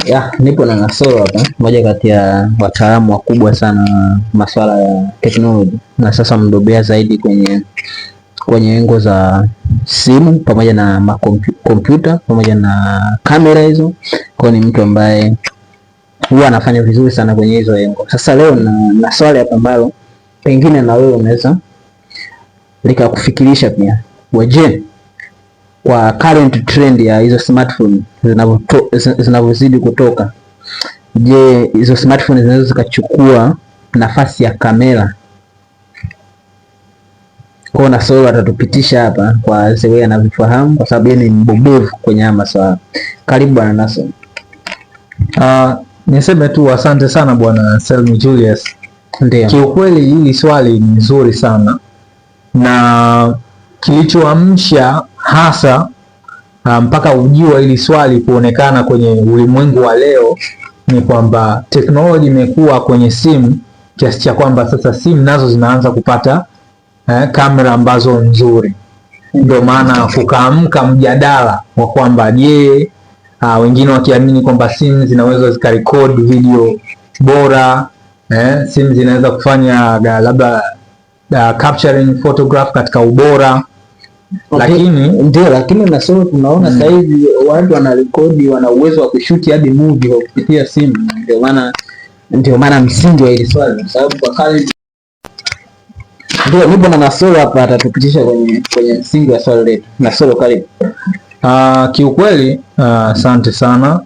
Ya, nipo na Nasoro hapa, mmoja kati ya wataalamu wakubwa sana masuala ya teknoloji, na sasa mbobea zaidi kwenye engo za simu pamoja na makompyuta pamoja na kamera hizo. Kwa ni mtu ambaye huwa anafanya vizuri sana kwenye hizo engo. Sasa leo na swali hapa ambalo pengine na wewe unaweza likakufikirisha pia. Je, kwa current trend ya hizo smartphone zinavyozidi kutoka, je, hizo smartphone zinaweza zikachukua nafasi ya kamera? Kwa Nasoro atatupitisha hapa kwa zewe anavyofahamu, kwa sababu yeye ni mbobevu kwenye haya masuala. Karibu bwana Nasoro. Niseme tu asante sana bwana Selmi Julius. Ndiyo. Kiukweli hili swali ni nzuri sana, na kilichoamsha hasa mpaka ujio hili swali kuonekana kwenye ulimwengu wa leo ni kwamba teknolojia imekuwa kwenye simu kiasi cha kwamba sasa simu nazo zinaanza kupata kamera ambazo nzuri. Ndio maana kukaamka mjadala wa kwamba je, wengine wakiamini kwamba simu zinaweza zikarekodi video bora, simu zinaweza kufanya labda capturing photograph katika ubora. Okay. Lakini Nasoro tunaona sasa hivi watu wanarekodi, wana uwezo wa kushuti hadi movie kwa kupitia simu. Ndio maana msingi wa hili swali, kwa sababu kwa kale ndio nipo na Nasoro hapa atatupitisha kwenye msingi wa swali letu. Nasoro, karibu. Kiukweli asante sana,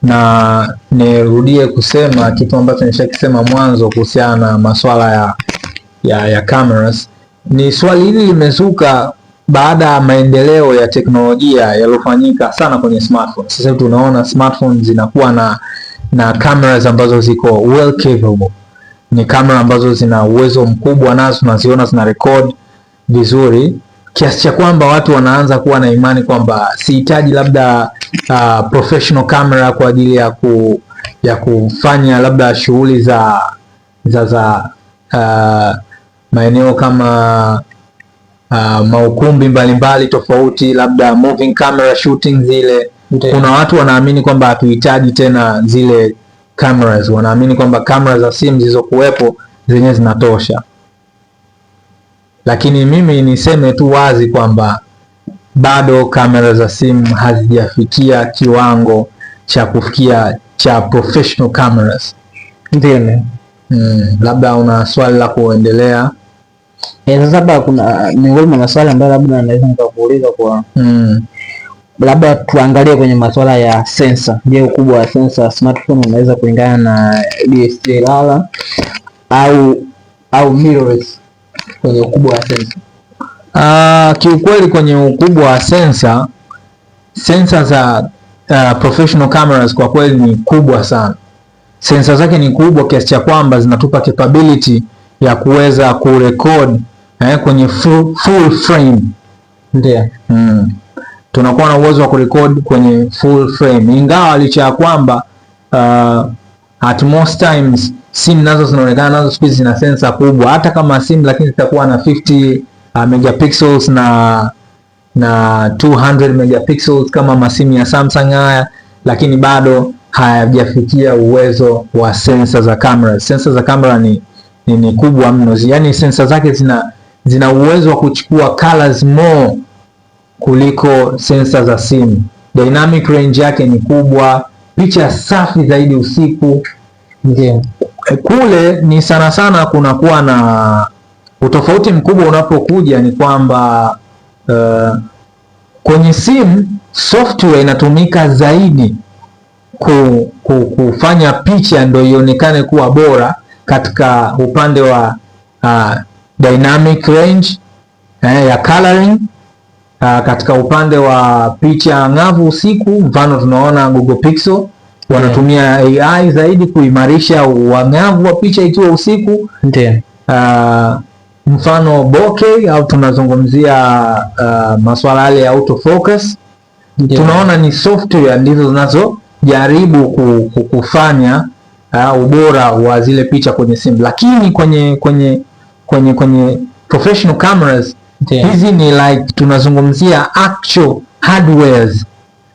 na nirudie kusema kitu ambacho nishakisema mwanzo kuhusiana na masuala ya cameras. Ni swali hili limezuka baada ya maendeleo ya teknolojia yaliyofanyika sana kwenye smartphone. Sasa hivi tunaona smartphone zinakuwa na cameras ambazo ziko well capable. Ni kamera ambazo zina uwezo mkubwa, nazo tunaziona zina record vizuri kiasi cha kwamba watu wanaanza kuwa na imani kwamba sihitaji labda professional camera kwa ajili ya kufanya labda shughuli za maeneo kama maukumbi mbalimbali tofauti, labda moving camera shooting zile. Kuna watu wanaamini kwamba hatuhitaji tena zile cameras, wanaamini kwamba kamera za simu zilizokuwepo zenyewe zinatosha. Lakini mimi niseme tu wazi kwamba bado kamera za simu hazijafikia kiwango cha kufikia cha professional cameras. Ndio. Labda una swali la kuendelea? Sasa hapa kuna miongoni mwa maswali ambayo labda naweza nikakuuliza kwa labda tuangalie kwenye masuala ya sensor. Je, ukubwa wa sensor smartphone unaweza kulingana na DSLR au mirrorless kwenye ukubwa wa sensor? Kiukweli kwenye ukubwa wa sensor za professional cameras kwa kweli ni kubwa sana. Sensor zake ni kubwa kiasi cha kwamba zinatupa capability ya kuweza kurecord kwenye full frame. Ndio. Tunakuwa na uwezo wa kurecord kwenye full frame, ingawa licha ya kwamba at most times simu nazo zinaonekana nazo speed zina sensor kubwa, hata kama simu lakini zitakuwa na 50 megapixels na 200 megapixels kama masimu ya Samsung haya, lakini bado hayajafikia uwezo wa sensor za camera. Sensor za camera ni kubwa mno, yani sensor zake zina uwezo wa kuchukua colors more kuliko sensor za simu. Dynamic range yake ni kubwa, picha safi zaidi usiku. Ndio. Kule ni sana kunakuwa na utofauti mkubwa unapokuja ni kwamba kwenye simu software inatumika zaidi kufanya picha ndio ionekane kuwa bora katika upande wa dynamic range ya coloring, katika upande wa picha ngavu usiku. Mfano tunaona Google Pixel wanatumia AI zaidi kuimarisha uangavu wa picha ikiwa usiku. Ndio. Mfano bokeh au tunazungumzia masuala yale ya autofocus. Tunaona ni software ndizo zinazojaribu kufanya ubora wa zile picha kwenye simu, lakini kwenye professional cameras hizi ni like tunazungumzia actual hardwares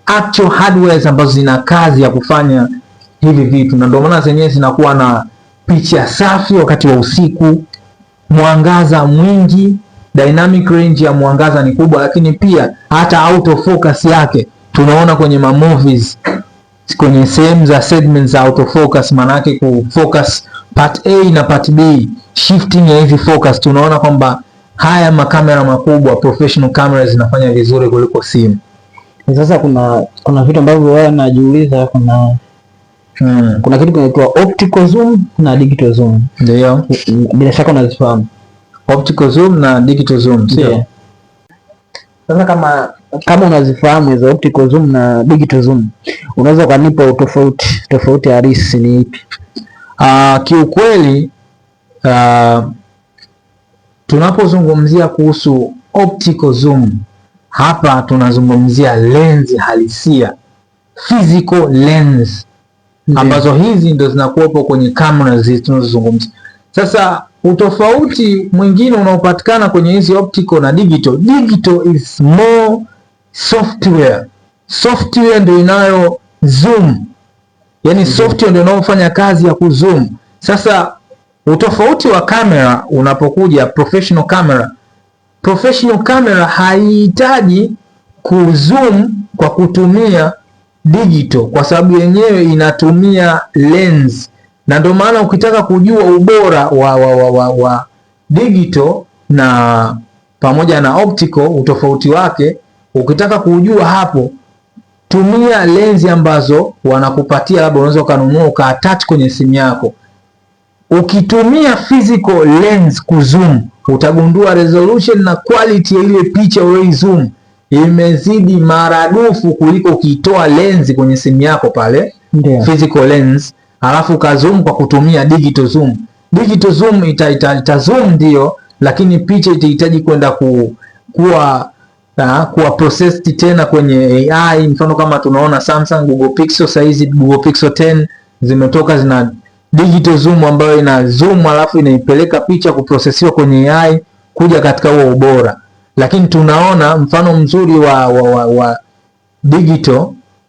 actual hardware ambazo zina kazi ya kufanya hivi vitu, na ndio maana zenyewe zinakuwa na picha safi wakati wa usiku, mwangaza mwingi, dynamic range ya mwangaza ni kubwa, lakini pia hata auto focus yake tunaona kwenye movies, kwenye sehemu za segments za auto focus, maana yake ku focus part A na part B, shifting ya hizi focus, tunaona kwamba haya makamera makubwa professional cameras zinafanya vizuri kuliko simu. Sasa kuna vitu ambavyo wewe unajiuliza, kuna kitu kinaitwa optical zoom na digital zoom. Ndio. Bila shaka unazifahamu. Optical zoom na digital zoom, sio? Sasa kama unazifahamu hizo optical zoom na digital zoom, unaweza kunipa tofauti halisi ni ipi? Kiukweli tunapozungumzia kuhusu optical zoom, hapa tunazungumzia lens halisia, physical lens, ambazo hizi ndio zinakuwepo kwenye kamera hizi tunazozungumzia. Sasa utofauti mwingine unaopatikana kwenye hizi optical na digital is more software ndio inayo zoom, yani software ndio inayofanya kazi ya kuzoom. Sasa utofauti wa kamera unapokuja professional camera haihitaji kuzoom kwa kutumia digital, kwa sababu yenyewe inatumia lens, na ndio maana ukitaka kujua ubora wa digital na pamoja na optical, utofauti wake ukitaka kujua hapo, tumia lenzi ambazo wanakupatia, labda unaweza ukanunua ukaattach kwenye simu yako. Ukitumia physical lens kuzoom, utagundua resolution na quality ya ile picha ulio zoom imezidi maradufu kuliko ukitoa lenzi kwenye simu yako pale, physical lens, alafu ukazoom kwa kutumia digital zoom. Digital zoom ita zoom ndio, lakini picha itahitaji kwenda kuwa processed tena kwenye AI. Mfano kama tunaona Samsung Google Pixel saizi, Google Pixel 10 zimetoka, zina digital zoom ambayo ina zoom alafu inaipeleka picha kuprocessiwa kwenye AI kuja katika huo ubora. Lakini tunaona mfano mzuri wa digital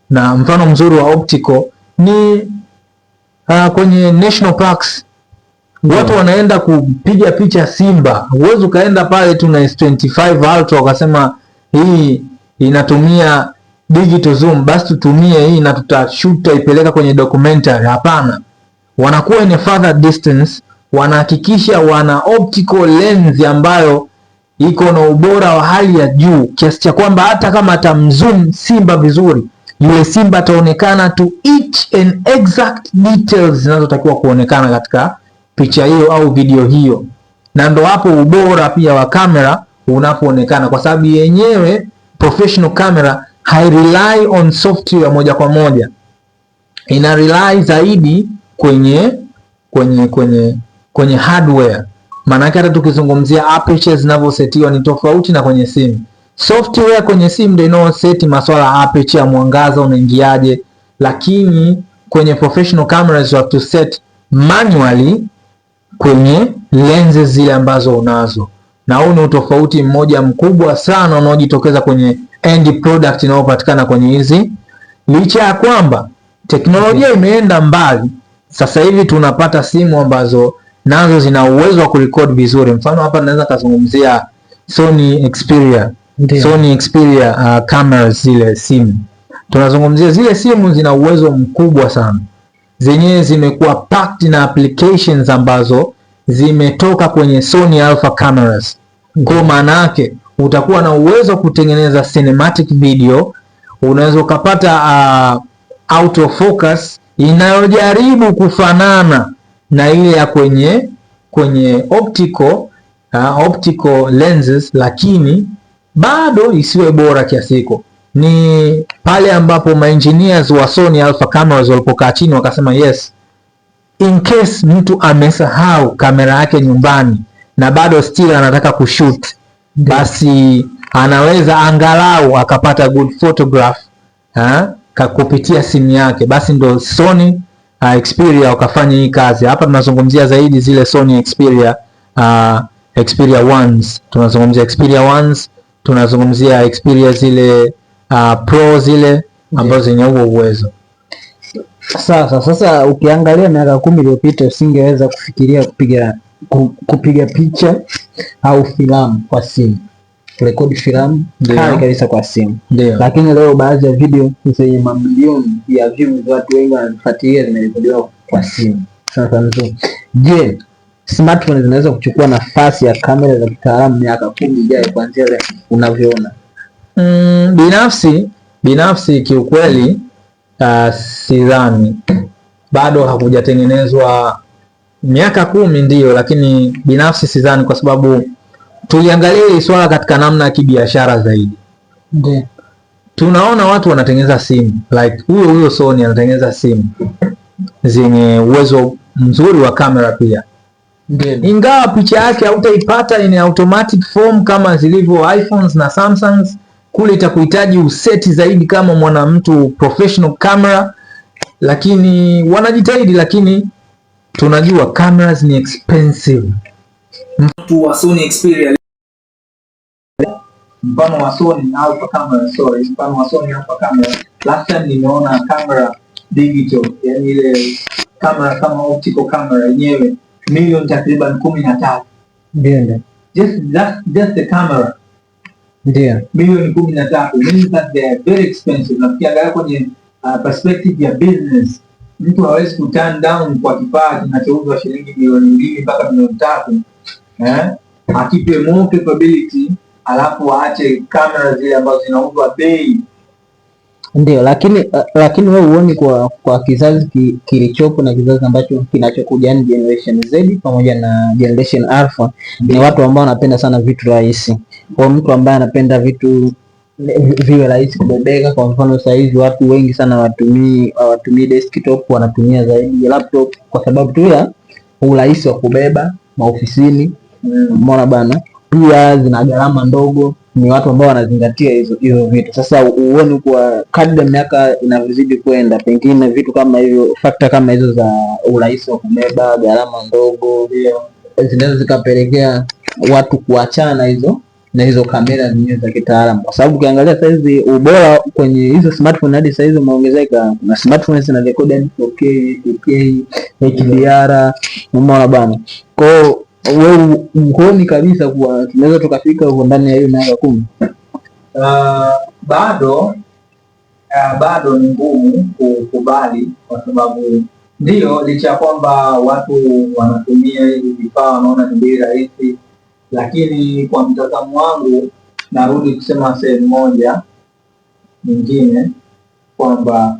na mfano mzuri wa optical ni kwenye national parks. Watu wanaenda kupiga picha simba, huwezi ukaenda pale tuna S25 Ultra ukasema hii inatumia digital zoom, basi tutumie hii na tutashoot ipeleka kwenye documentary. Hapana, wanakuwa in a further distance, wanahakikisha wana optical lens ambayo iko na ubora wa hali ya juu, kiasi cha kwamba hata kama atamzoom simba vizuri, yule simba ataonekana to each and exact details zinazotakiwa kuonekana katika picha hiyo au video hiyo. Na ndo hapo ubora pia wa kamera unapoonekana, kwa sababu yenyewe professional camera hai rely on software moja kwa moja, ina rely zaidi kwenye hardware. Maana hata tukizungumzia aperture zinavyosetiwa ni tofauti na kwenye simu. Software kwenye simu ndio inayoseti masuala ya aperture, mwangaza unaingiaje, lakini kwenye professional cameras you have to set manually kwenye lenses zile ambazo unazo. Na huu ni utofauti mmoja mkubwa sana unaojitokeza kwenye end product inayopatikana kwenye hizi. Licha ya kwamba teknolojia imeenda mbali, sasa hivi tunapata simu ambazo nazo zina uwezo wa kurecord vizuri. Mfano hapa naweza kuzungumzia Sony Xperia cameras, zile simu. Tunazungumzia zile simu zina uwezo mkubwa sana. Zenyewe zimekuwa packed na applications ambazo zimetoka kwenye Sony Alpha cameras. Kwa maana yake utakuwa na uwezo kutengeneza cinematic video, unaweza ukapata auto focus inayojaribu kufanana na ile ya kwenye optical lenses, lakini bado isiwe bora kiasi hiko. Ni pale ambapo engineers wa Sony Alpha cameras walipokaa chini wakasema yes, in case mtu amesahau kamera yake nyumbani na bado still anataka kushoot, basi anaweza angalau akapata good photograph kupitia simu yake. Basi ndo Sony Xperia wakafanya hii kazi. Hapa tunazungumzia zaidi zile Sony Xperia Ones. Tunazungumzia Xperia Ones, tunazungumzia Xperia zile Pro zile, ambazo zenye huo uwezo. Sasa ukiangalia miaka 10 iliyopita usingeweza kufikiria kupiga picha au filamu kwa simu, rekodi filamu kali kabisa kwa simu. Lakini leo baadhi ya video zenye mamilioni ya views, watu wengi wanafuatilia, zimerekodiwa kwa simu. Sasa ndio, je, smartphone zinaweza kuchukua nafasi ya kamera za kitaalamu miaka 10 ijayo kuanzia leo unavyoona? Binafsi kiukweli sidhani, bado hakujatengenezwa. Miaka 10 ndio, lakini binafsi sidhani, kwa sababu tuliangalia swala katika namna ya kibiashara zaidi. Ndio tunaona watu wanatengeneza simu like huyo Sony anatengeneza simu zenye uwezo mzuri wa kamera pia. Ingawa picha yake hautaipata in automatic form kama zilivyo iPhones na Samsungs, kule itakuhitaji useti zaidi kama mtu professional camera, lakini wanajitahidi. Lakini tunajua cameras ni expensive. Mtu wa Sony Xperia, mfano wa Sony Alpha camera, last time nimeona camera digital, yani ile camera kama optical camera yenyewe milioni takriban 13. Ndio. Just the camera. Ndio. Milioni 13 means that they are very expensive. Na ukiangalia kwenye perspective ya business, mtu hawezi ku turn down kwa kifaa kinachouzwa shilingi milioni 2 mpaka milioni 3. Akipe more capability alafu aache kamera zile ambazo zinauzwa bei. Ndio, lakini wewe uone kwa kizazi kilichopo na kizazi ambacho kinachokuja, yani generation Z pamoja na generation Alpha, ni watu ambao wanapenda sana vitu rahisi. Kwa mtu ambaye anapenda vitu viwe rahisi kubebeka, kwa mfano sasa hivi watu wengi sana hawatumii desktop, wanatumia zaidi laptop kwa sababu tu ya urahisi wa kubeba maofisini. Umeona bana, pia zina gharama ndogo. Ni watu ambao wanazingatia hizo vitu. Sasa uone kwa kadri miaka inavyozidi kwenda, pengine vitu kama hivyo, factor kama hizo za urahisi wa kubeba, gharama ndogo, zinaweza zikapelekea watu kuachana na hizo kamera zenyewe za kitaalamu, kwa sababu ukiangalia saizi ubora kwenye hizo smartphone hadi saizi umeongezeka. Kuna smartphones zina record 4K, 8K, HDR. Umeona bana, kwa wewe uone kabisa kuwa tunaweza tukafika huko ndani ya hiyo miaka 10? Bado ni ngumu kukubali, kwa sababu ndio, licha ya kwamba watu wanatumia hizi vifaa wanaona ni bei rahisi, lakini kwa mtazamo wangu narudi kusema sehemu moja nyingine kwamba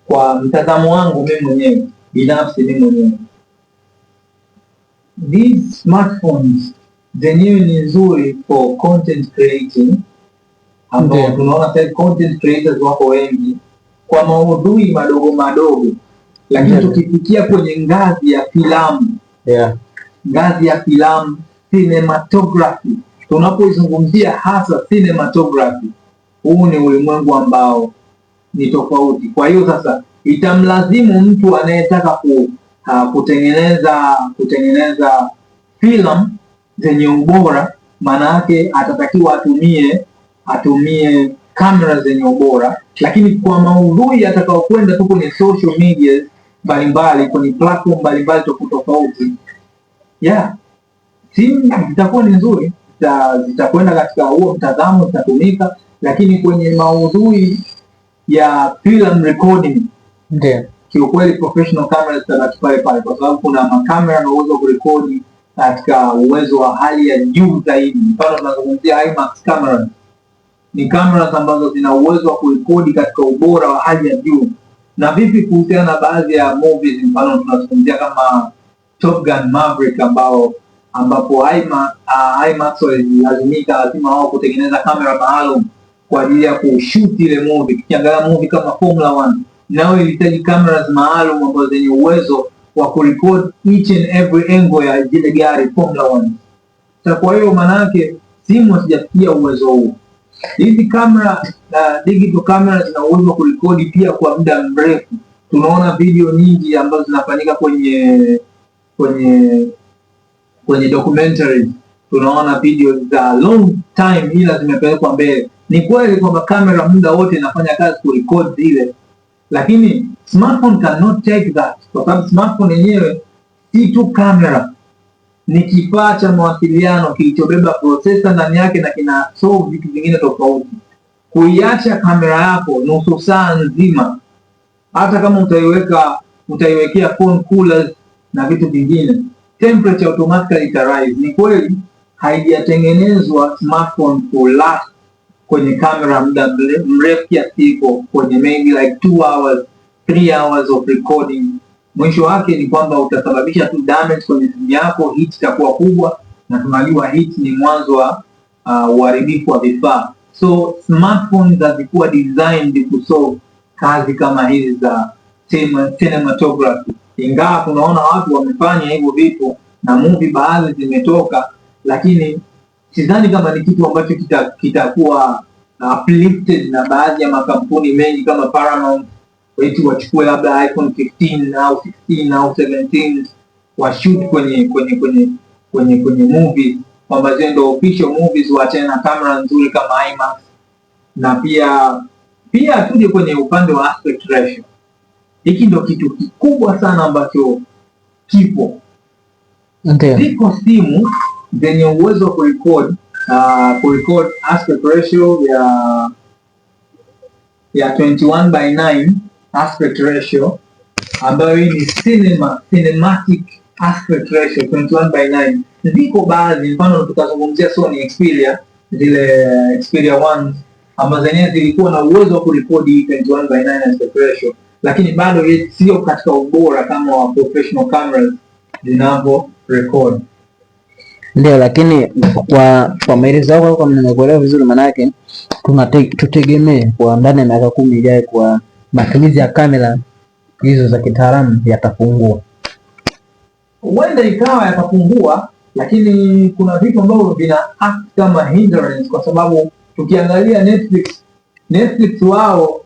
kwa mtazamo wangu mimi mwenyewe binafsi, these smartphones zenyewe ni nzuri for content creating, ambao tunaona sasa content creators wako wengi kwa maudhui madogo, lakini tukifikia kwenye ngazi ya filamu, ngazi ya filamu, cinematography, tunapoizungumzia hasa cinematography, huu ni ulimwengu ambao ni tofauti. Kwa hiyo sasa itamlazimu mtu anayetaka kutengeneza film zenye ubora, maana yake atatakiwa atumie kamera zenye ubora, lakini kwa maudhui atakaokwenda tu kwenye social media mbalimbali, kwenye platform mbalimbali tofauti, simu zitakuwa ni nzuri, zitakwenda katika huo mtazamo, zitatumika, lakini kwenye maudhui ya film recording, kiukweli professional cameras zitabaki pale pale, kwa sababu kuna makamera na uwezo wa kurekodi katika uwezo wa hali ya juu zaidi. Mfano tunazungumzia IMAX cameras, ni cameras ambazo zina uwezo wa kurekodi katika ubora wa hali ya juu. Na vipi kuhusiana na baadhi ya movies, mfano tunazungumzia kama Top Gun Maverick, ambapo IMAX lazima wao kutengeneza kamera maalum kwa ajili ya kushoot ile movie. Tukiangalia movie kama Formula 1, nao ilihitaji cameras maalum ambazo zenye uwezo wa kurecord each and every angle ya ile gari Formula 1. Sasa kwa hiyo maana yake simu hazijafikia uwezo huo. Hizi kamera digital camera zina uwezo wa kurekodi pia kwa muda mrefu. Tunaona video nyingi ambazo zinafanyika kwenye documentary, tunaona video za long time ila zimepelekwa mbele. Ni kweli kwamba kamera muda wote inafanya kazi kurecord zile, lakini smartphone cannot take that, kwa sababu smartphone yenyewe si tu kamera, ni kifaa cha mawasiliano kilichobeba processor ndani yake na kina solve vitu vingine tofauti. Kuiacha kamera yako nusu saa nzima, hata kama utaiwekea phone coolers na vitu vingine, temperature automatically itarise. Ni kweli haijatengenezwa smartphone to last kwenye kamera muda mrefu kiasi hiko, kwenye maybe like 2 hours 3 hours of recording. Mwisho wake ni kwamba utasababisha tu damage kwenye simu yako, heat itakuwa kubwa, na tunajua heat ni mwanzo wa uharibifu wa vifaa. So smartphones hazikuwa designed to solve kazi kama hizi za cinematography, ingawa tunaona watu wamefanya hivyo vitu na movie baadhi zimetoka, lakini sidhani kama ni kitu ambacho kitakuwa uplifted na baadhi ya makampuni mengi kama Paramount wetu wachukue labda iPhone 15 au 16 au 17 washoot kwenye movies, kwamba zile ndio official movies, waachane na kamera nzuri kama IMAX. Na pia tuje kwenye upande wa aspect ratio. Hiki ndio kitu kikubwa sana ambacho kipo. Ziko simu zenye uwezo wa kurecord aspect ratio ya 21:9 aspect ratio, ambayo hii ni cinematic aspect ratio 21:9. Ziko baadhi, mfano tukazungumzia Sony Xperia, zile Xperia 1 ambazo zenyewe zilikuwa na uwezo wa kurekodi 21:9 aspect ratio, lakini bado sio katika ubora kama wa professional cameras zinavyo record. Ndio, lakini kwa maelezo yako kama nimekuelewa vizuri, manake tutegemee kwa ndani ya miaka 10 ijayo kwa matumizi ya kamera hizo za kitaalamu yatapungua. Huenda ikawa yatapungua, lakini kuna vitu ambavyo vina act kama hindrance, kwa sababu tukiangalia Netflix wao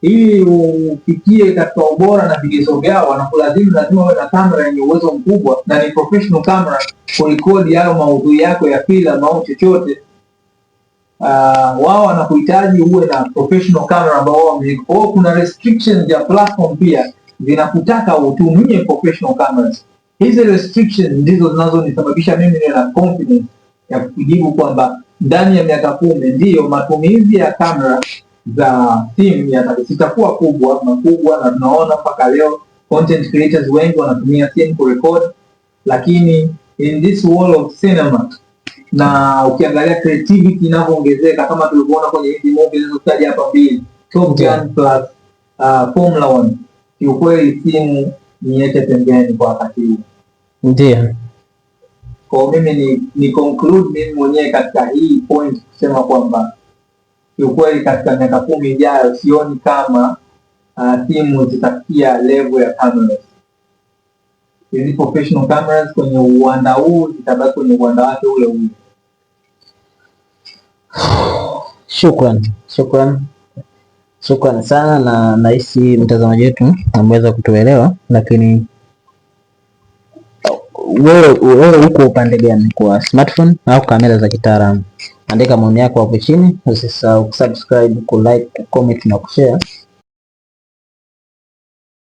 ili ufikie katika ubora na vigezo vyao, wanakulazimu lazima uwe na kamera yenye uwezo mkubwa na ni professional camera kurekodi hayo maudhui yako ya filamu au chochote. Wao wanakuhitaji uwe na professional camera ambao wao kuna restrictions ya platform pia zinakutaka utumie professional cameras. Hizi restrictions ndizo zinazonisababisha mimi niwe na confidence ya kujibu kwamba ndani ya miaka 10 ndiyo matumizi ya kamera za simu yatakuwa makubwa, na tunaona mpaka leo content creators wengi wanatumia simu kurecord, lakini in this world of cinema, na ukiangalia creativity inavyoongezeka kama tulivyoona kwenye hizi movies zilizotaja hapa mbili, Top Gun plus Formula 1, kiukweli simu niweke pembeni kwa wakati huu. Ndio kwa mimi ni conclude mimi mwenyewe katika hii point kusema kwamba kiukweli katika miaka 10 ijayo sioni kama simu zitafikia level ya cameras. Hizi professional cameras kwenye uwanda huu zitabaki kwenye uwanda wake ule ule. Shukran sana, na nahisi mtazamaji wetu ameweza kutuelewa, lakini wewe uko upande gani, kwa smartphone au kamera za kitaalamu? Andika maoni yako hapo chini, usisahau kusubscribe, kulike, comment na kushare